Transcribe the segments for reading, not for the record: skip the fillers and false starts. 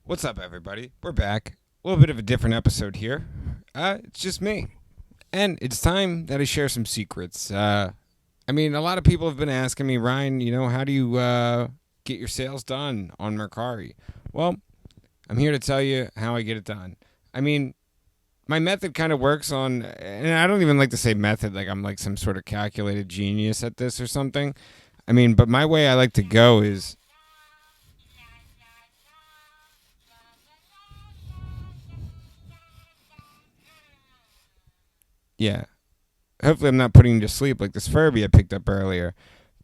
What's up, everybody? We're back. A little bit of a different episode here. It's just me. And it's time that I share some secrets. A lot of people have been asking me, Ryan, how do you get your sales done on Mercari? Well, I'm here to tell you how I get it done. I mean, my method kind of works on, and I don't even like to say method like I'm like some sort of calculated genius at this or something. But my way I like to go is, yeah, hopefully I'm not putting you to sleep like this Furby I picked up earlier.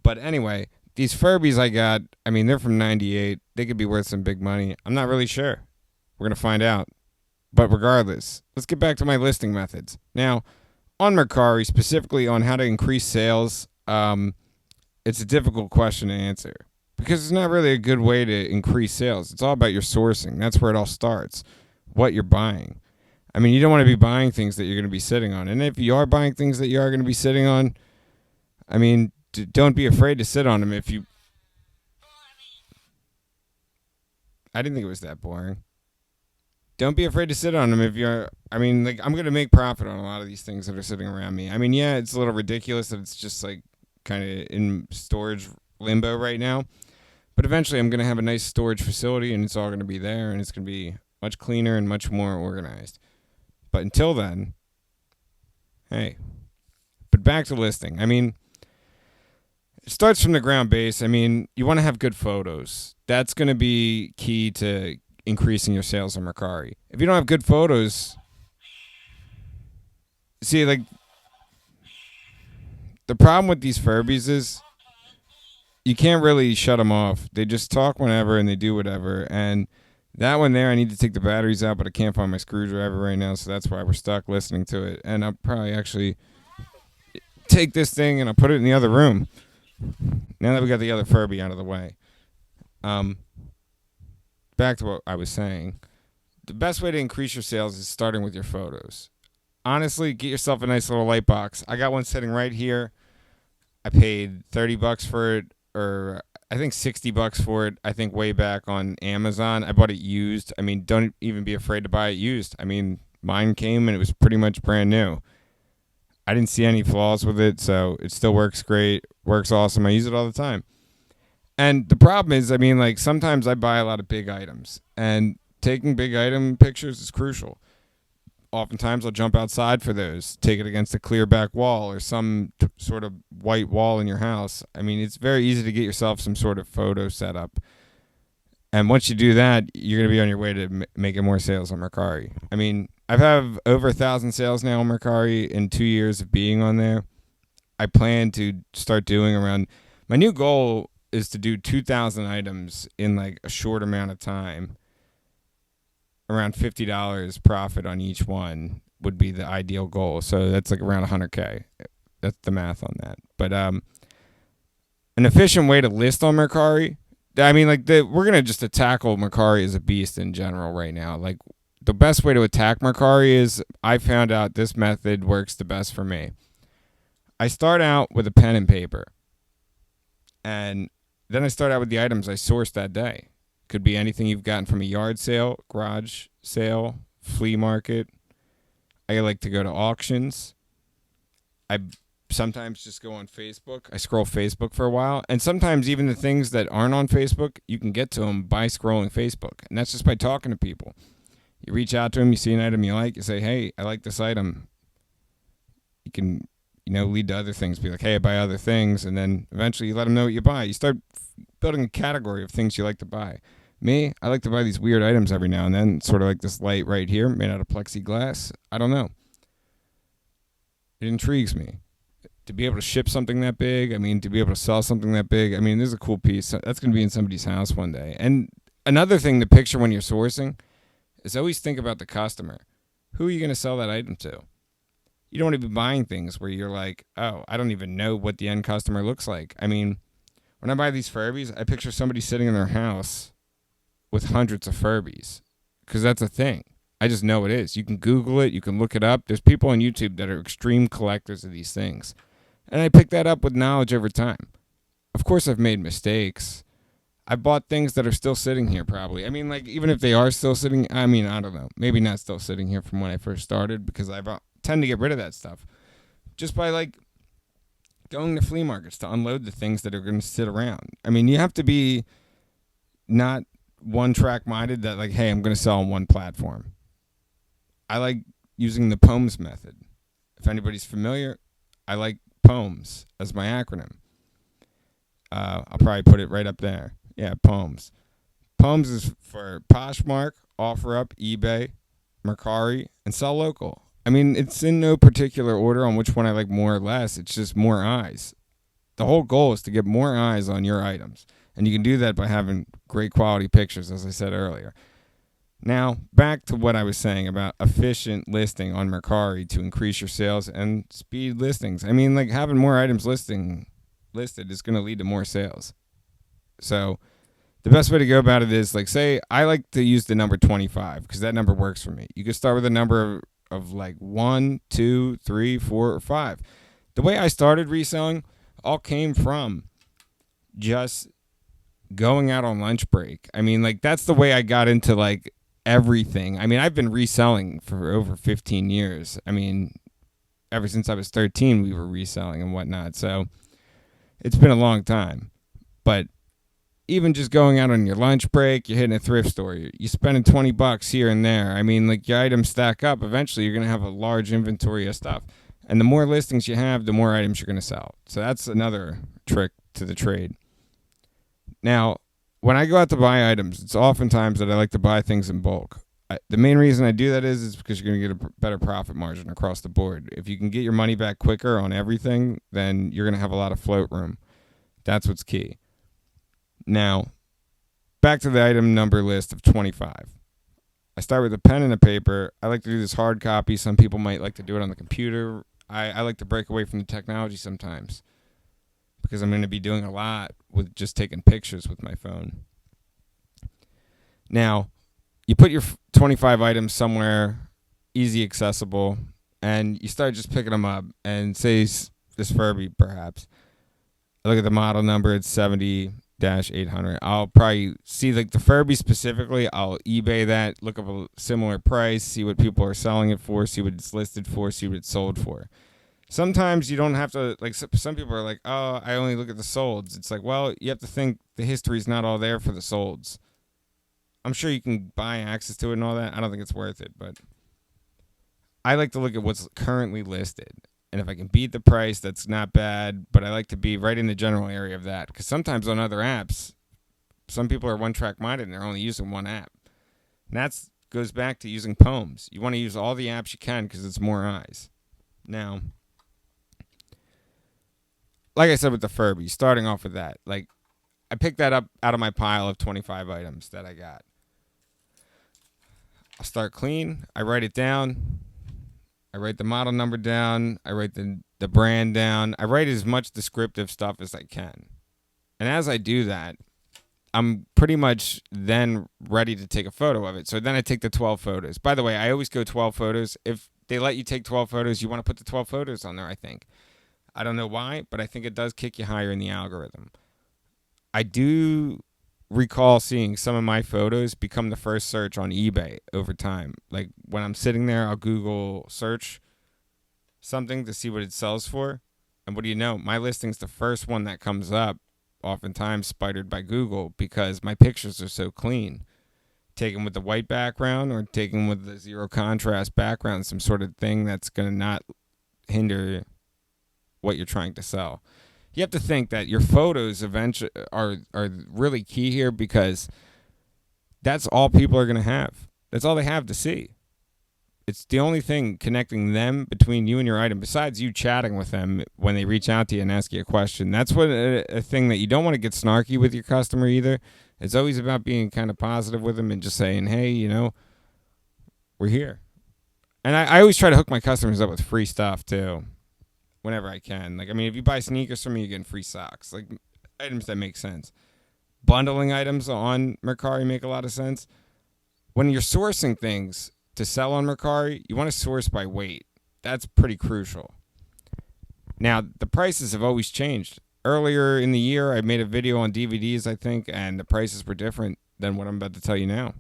But anyway, these Furbies I got, they're from 98. They could be worth some big money. I'm not really sure. We're going to find out. But regardless, let's get back to my listing methods. Now, on Mercari, specifically on how to increase sales, it's a difficult question to answer because it's not really a good way to increase sales. It's all about your sourcing. That's where it all starts, what you're buying. You don't want to be buying things that you're going to be sitting on. And if you are buying things that you are going to be sitting on, don't be afraid to sit on them if you. I didn't think it was that boring. Don't be afraid to sit on them if you're. I'm going to make profit on a lot of these things that are sitting around me. Yeah, it's a little ridiculous that it's just like kind of in storage limbo right now. But eventually I'm going to have a nice storage facility and it's all going to be there and it's going to be much cleaner and much more organized. But until then, hey. But back to listing. It starts from the ground base. You want to have good photos. That's going to be key to increasing your sales on Mercari. If you don't have good photos, see, like, the problem with these Furbies is you can't really shut them off. They just talk whenever and they do whatever. And that one there, I need to take the batteries out, but I can't find my screwdriver right now, so that's why we're stuck listening to it. And I'll probably actually take this thing and I'll put it in the other room. Now that we got the other Furby out of the way. Back to what I was saying. The best way to increase your sales is starting with your photos. Honestly, get yourself a nice little light box. I got one sitting right here. I paid $30 for it, or I think $60 for it. I think way back on Amazon. I bought it used. Don't even be afraid to buy it used. Mine came and it was pretty much brand new. I didn't see any flaws with it, so it still works great. Works awesome. I use it all the time. And the problem is, sometimes I buy a lot of big items, and taking big item pictures is crucial. Oftentimes I'll jump outside for those, take it against a clear back wall or some sort of white wall in your house. It's very easy to get yourself some sort of photo set up. And once you do that, you're going to be on your way to making more sales on Mercari. I've had over 1,000 sales now on Mercari in 2 years of being on there. I plan to start doing around, my new goal is to do 2,000 items in like a short amount of time. Around $50 profit on each one would be the ideal goal. So that's like around 100K. That's the math on that. But an efficient way to list on Mercari, we're going to just tackle Mercari as a beast in general right now. Like, the best way to attack Mercari is, I found out this method works the best for me. I start out with a pen and paper. And then I start out with the items I sourced that day. Could be anything you've gotten from a yard sale, garage sale, flea market. I like to go to auctions. I sometimes just go on Facebook. I scroll Facebook for a while. And sometimes even the things that aren't on Facebook, you can get to them by scrolling Facebook. And that's just by talking to people. You reach out to them, you see an item you like, you say, hey, I like this item. You can, lead to other things. Be like, hey, I buy other things. And then eventually you let them know what you buy. You start building a category of things you like to buy. Me, I like to buy these weird items every now and then. Sort of like this light right here, made out of plexiglass. I don't know. It intrigues me. To be able to ship something that big, to be able to sell something that big, this is a cool piece. That's going to be in somebody's house one day. And another thing to picture when you're sourcing is always think about the customer. Who are you going to sell that item to? You don't want to be buying things where you're like, oh, I don't even know what the end customer looks like. When I buy these Furbies, I picture somebody sitting in their house with hundreds of Furbies, because that's a thing. I just know it is. You can Google it. You can look it up. There's people on YouTube that are extreme collectors of these things. And I pick that up with knowledge over time. Of course, I've made mistakes. I bought things that are still sitting here probably. I mean, like, even if they are still sitting, I mean, I don't know. Maybe not still sitting here from when I first started because tend to get rid of that stuff just by, like, going to flea markets to unload the things that are going to sit around. I mean, you have to be not one track minded that, like, hey, I'm going to sell on one platform. I like using the POEMS method. If anybody's familiar, I like POEMS as my acronym. I'll probably put it right up there. Yeah, POEMS. POEMS is for Poshmark, OfferUp, eBay, Mercari, and Sell Local. I mean, it's in no particular order on which one I like more or less. It's just more eyes. The whole goal is to get more eyes on your items. And you can do that by having great quality pictures, as I said earlier. Now, back to what I was saying about efficient listing on Mercari to increase your sales and speed listings. I mean, like, having more items listed is going to lead to more sales. So the best way to go about it is, like, say I like to use the number 25 because that number works for me. You can start with a number of like 1, 2, 3, 4, or 5. The way I started reselling all came from just going out on lunch break. I mean, like, that's the way I got into, like, everything. I mean, I've been reselling for over 15 years. I mean, ever since I was 13, we were reselling and whatnot. So it's been a long time. But even just going out on your lunch break, you're hitting a thrift store, you're spending $20 here and there. I mean, like, your items stack up. Eventually, you're going to have a large inventory of stuff. And the more listings you have, the more items you're going to sell. So that's another trick to the trade. Now, when I go out to buy items, it's oftentimes that I like to buy things in bulk. The main reason I do that is because you're going to get a better profit margin across the board. If you can get your money back quicker on everything, then you're going to have a lot of float room. That's what's key. Now, back to the item number list of 25. I start with a pen and a paper. I like to do this hard copy. Some people might like to do it on the computer. I like to break away from the technology sometimes because I'm going to be doing a lot with just taking pictures with my phone. Now, you put your 25 items somewhere easy accessible, and you start just picking them up. And say this Furby, perhaps. I look at the model number. It's 70-800. I'll probably see, like, the Furby specifically. I'll eBay that, look up a similar price, see what people are selling it for, see what it's listed for, see what it's sold for. Sometimes you don't have to, like, some people are like, oh, I only look at the solds. It's like, well, you have to think the history's not all there for the solds. I'm sure you can buy access to it and all that. I don't think it's worth it, but I like to look at what's currently listed. And if I can beat the price, that's not bad, but I like to be right in the general area of that. Because sometimes on other apps, some people are one-track minded and they're only using one app. And that goes back to using POEMS. You want to use all the apps you can because it's more eyes. Now, like I said with the Furby, starting off with that, like, I picked that up out of my pile of 25 items that I got. I'll start clean. I write it down. I write the model number down. I write the brand down. I write as much descriptive stuff as I can. And as I do that, I'm pretty much then ready to take a photo of it. So then I take the 12 photos. By the way, I always go 12 photos. If they let you take 12 photos, you want to put the 12 photos on there, I think. I don't know why, but I think it does kick you higher in the algorithm. I do recall seeing some of my photos become the first search on eBay over time. Like, when I'm sitting there, I'll Google search something to see what it sells for. And what do you know? My listing's the first one that comes up, oftentimes spidered by Google, because my pictures are so clean. Taken with the white background or taken with the zero contrast background, some sort of thing that's going to not hinder what you're trying to sell. You have to think that your photos eventually are really key here because that's all people are going to have. That's all they have to see. It's the only thing connecting them between you and your item, besides you chatting with them when they reach out to you and ask you a question. That's what a thing that you don't want to get snarky with your customer either. It's always about being kind of positive with them and just saying, hey, you know, we're here. And I always try to hook my customers up with free stuff too. Whenever I can. Like, I mean, if you buy sneakers from me, you're getting free socks. Like, items that make sense. Bundling items on Mercari make a lot of sense. When you're sourcing things to sell on Mercari, you want to source by weight. That's pretty crucial. Now, the prices have always changed. earlier in the year, I made a video on DVDs, I think, and the prices were different than what I'm about to tell you now.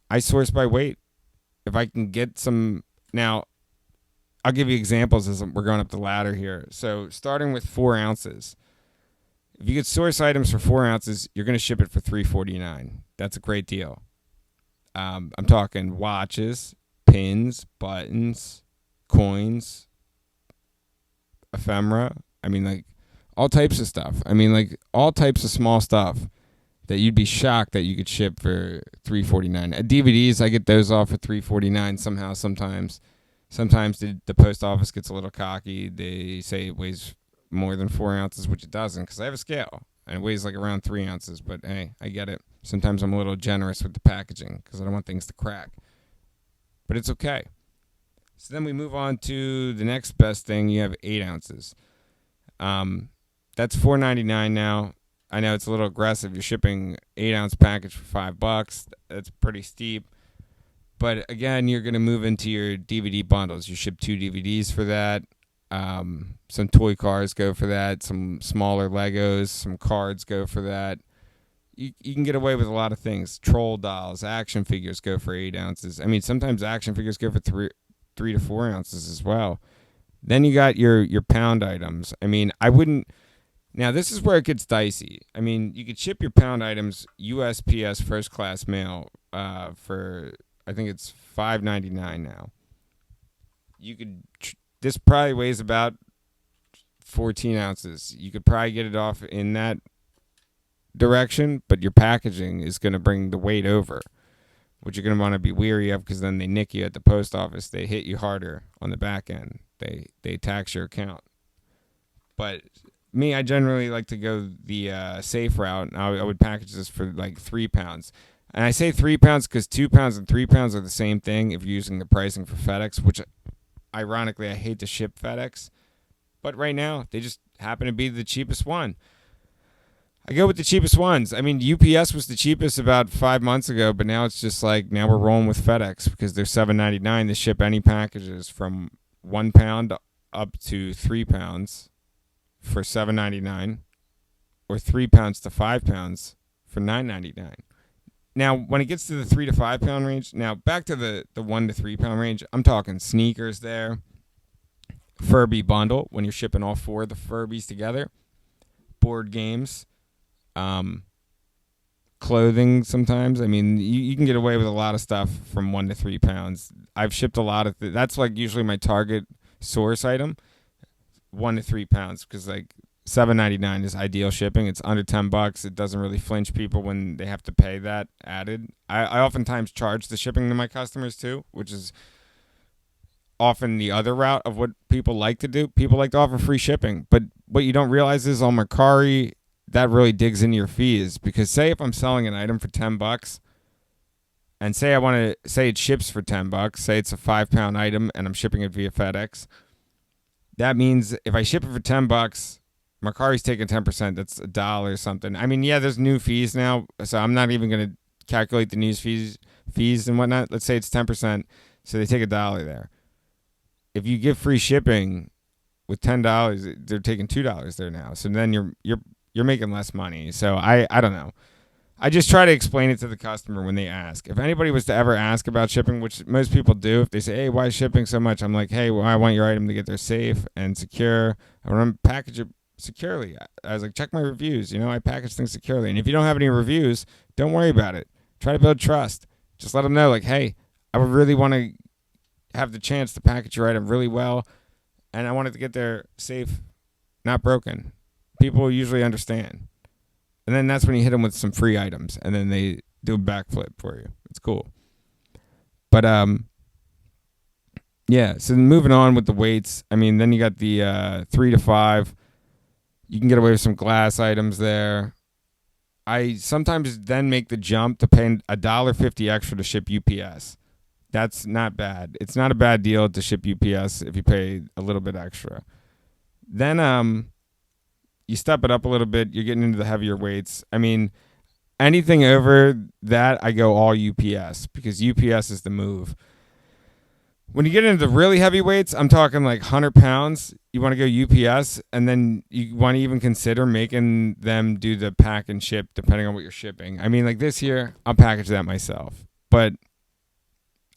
I source by weight. If I can get some, now I'll give you examples as we're going up the ladder here. So starting with 4 ounces. If you could source items for 4 ounces, you're going to ship it for $3.49. That's a great deal. I'm talking watches, pins, buttons, coins, ephemera. I mean, like, all types of stuff. I mean, like, all types of small stuff that you'd be shocked that you could ship for $3.49. DVDs, I get those off for $3.49 somehow, sometimes. Sometimes the post office gets a little cocky. They say it weighs more than 4 ounces, which it doesn't, because I have a scale, and it weighs like around 3 ounces. But hey, I get it. Sometimes I'm a little generous with the packaging because I don't want things to crack. But it's okay. So then we move on to the next best thing. You have 8 ounces. That's $4.99 now. I know it's a little aggressive. You're shipping 8-ounce package for $5. That's pretty steep. But again, you're going to move into your DVD bundles. You ship 2 DVDs for that. Some toy cars go for that. Some smaller Legos, some cards go for that. You can get away with a lot of things. Troll dolls, action figures go for 8 ounces. I mean, sometimes action figures go for 3 to 4 ounces as well. Then you got your pound items. I mean, I wouldn't. Now, this is where it gets dicey. I mean, you could ship your pound items USPS first class mail for, I think it's $5.99 now. You could. This probably weighs about 14 ounces. You could probably get it off in that direction, but your packaging is going to bring the weight over, which you're going to want to be weary of, because then they nick you at the post office. They hit you harder on the back end. They tax your account. But me, I generally like to go the safe route. I would package this for like 3 pounds. And I say 3 pounds because 2 pounds and 3 pounds are the same thing if you're using the pricing for FedEx, which ironically I hate to ship FedEx. But right now, they just happen to be the cheapest one. I go with the cheapest ones. I mean, UPS was the cheapest about 5 months ago, but now it's just like, now we're rolling with FedEx because they're $7.99 to ship any packages from 1 pound up to 3 pounds for $7.99, or 3 pounds to 5 pounds for $9.99. Now, when it gets to the 3 to 5 pound range, now back to the 1 to 3 pound range, I'm talking sneakers there, Furby bundle when you're shipping all 4 of the Furbies together, board games, clothing sometimes. I mean, you can get away with a lot of stuff from 1 to 3 pounds. I've shipped a lot of that's like usually my target source item, 1 to 3 pounds, because like $7.99 is ideal shipping. It's under $10. It doesn't really flinch people when they have to pay that added. I oftentimes charge the shipping to my customers too, which is often the other route of what people like to do. People like to offer free shipping, but what you don't realize is on Mercari, that really digs into your fees, because say if I'm selling an item for $10 and say I want to say it ships for $10, say it's a 5 pound item and I'm shipping it via FedEx. That means if I ship it for $10, Mercari's taking 10%. That's $1 or something. I mean, yeah, there's new fees now, so I'm not even going to calculate the news fees and whatnot. Let's say it's 10%, so they take $1 there. If you give free shipping with $10, they're taking $2 there now. So then you're making less money. So I don't know. I just try to explain it to the customer when they ask. If anybody was to ever ask about shipping, which most people do, if they say, hey, why is shipping so much? I'm like, hey, well, I want your item to get there safe and secure. I want to package it securely. I was like, check my reviews. I package things securely. And if you don't have any reviews, don't worry about it. Try to build trust. Just let them know, like, hey, I would really want to have the chance to package your item really well, and I want it to get there safe, not broken. People usually understand. And then that's when you hit them with some free items, and then they do a backflip for you. It's cool. But, yeah, so moving on with the weights, I mean, then you got the 3 to 5. You can get away with some glass items there. I sometimes then make the jump to pay $1.50 extra to ship UPS. That's not bad. It's not a bad deal to ship UPS if you pay a little bit extra. Then you step it up a little bit. You're getting into the heavier weights. I mean, anything over that, I go all UPS, because UPS is the move. When you get into the really heavy weights, I'm talking like 100 pounds. You want to go UPS, and then you want to even consider making them do the pack and ship depending on what you're shipping. I mean, like this year, I'll package that myself. But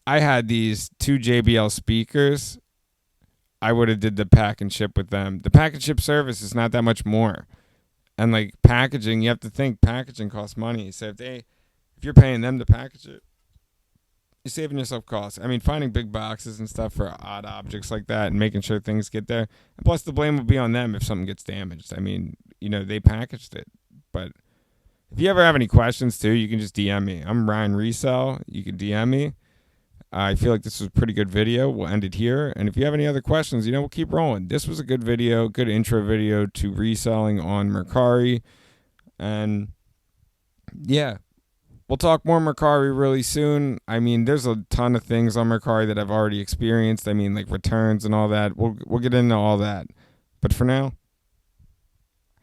I had these 2 JBL speakers. I would have did the pack and ship with them. The pack and ship service is not that much more. And like packaging, you have to think packaging costs money. So if you're paying them to package it, you're saving yourself costs. I mean, finding big boxes and stuff for odd objects like that and making sure things get there. And plus, the blame will be on them if something gets damaged. I mean, they packaged it. But if you ever have any questions, too, you can just DM me. I'm Ryan Resell. You can DM me. I feel like this was a pretty good video. We'll end it here. And if you have any other questions, we'll keep rolling. This was a good video, good intro video to reselling on Mercari. And, yeah. We'll talk more Mercari really soon. I mean, there's a ton of things on Mercari that I've already experienced. I mean, like returns and all that. We'll get into all that. But for now,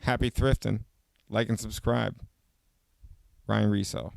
happy thrifting. Like and subscribe. Ryan Resell.